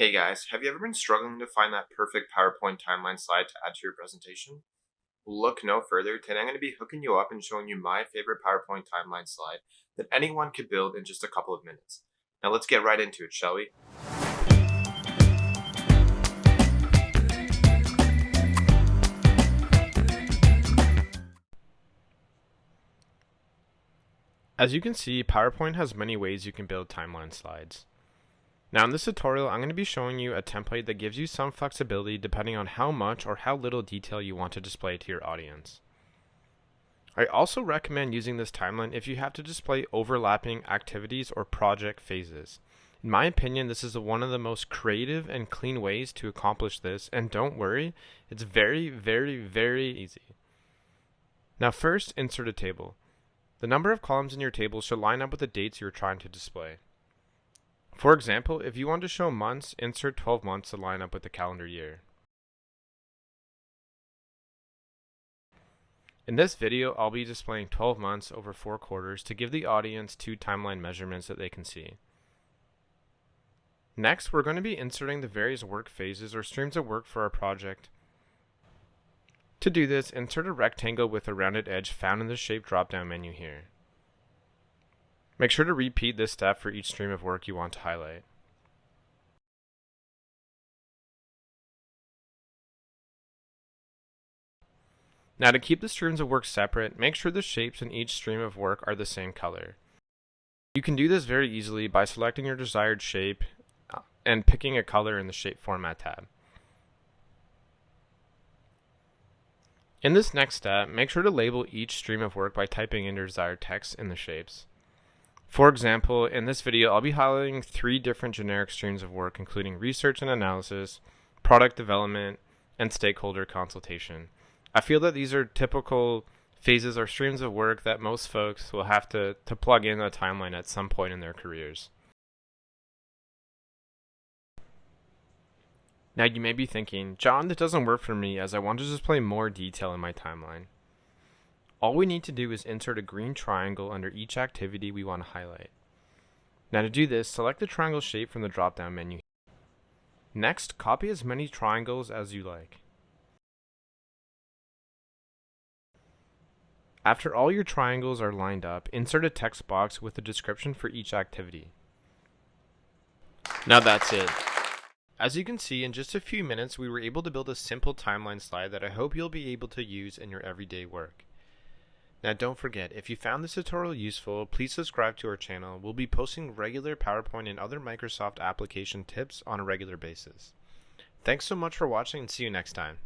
Hey guys, have you ever been struggling to find that perfect PowerPoint timeline slide to add to your presentation? Look no further. Today I'm going to be hooking you up and showing you my favorite PowerPoint timeline slide that anyone could build in just a couple of minutes. Now let's get right into it, shall we? As you can see, PowerPoint has many ways you can build timeline slides. Now in this tutorial, I'm going to be showing you a template that gives you some flexibility depending on how much or how little detail you want to display to your audience. I also recommend using this timeline if you have to display overlapping activities or project phases. In my opinion, this is one of the most creative and clean ways to accomplish this, and don't worry, it's very, very, very easy. Now first, insert a table. The number of columns in your table should line up with the dates you're trying to display. For example, if you want to show months, insert 12 months to line up with the calendar year. In this video, I'll be displaying 12 months over 4 quarters to give the audience 2 timeline measurements that they can see. Next, we're going to be inserting the various work phases or streams of work for our project. To do this, insert a rectangle with a rounded edge found in the Shape drop-down menu here. Make sure to repeat this step for each stream of work you want to highlight. Now to keep the streams of work separate, make sure the shapes in each stream of work are the same color. You can do this very easily by selecting your desired shape and picking a color in the Shape Format tab. In this next step, make sure to label each stream of work by typing in your desired text in the shapes. For example, in this video, I'll be highlighting 3 different generic streams of work, including research and analysis, product development, and stakeholder consultation. I feel that these are typical phases or streams of work that most folks will have to plug in a timeline at some point in their careers. Now you may be thinking, John, that doesn't work for me as I want to display more detail in my timeline. All we need to do is insert a green triangle under each activity we want to highlight. Now to do this, select the triangle shape from the drop-down menu. Next, copy as many triangles as you like. After all your triangles are lined up, insert a text box with a description for each activity. Now that's it. As you can see, in just a few minutes, we were able to build a simple timeline slide that I hope you'll be able to use in your everyday work. Now don't forget, if you found this tutorial useful, please subscribe to our channel. We'll be posting regular PowerPoint and other Microsoft application tips on a regular basis. Thanks so much for watching and see you next time.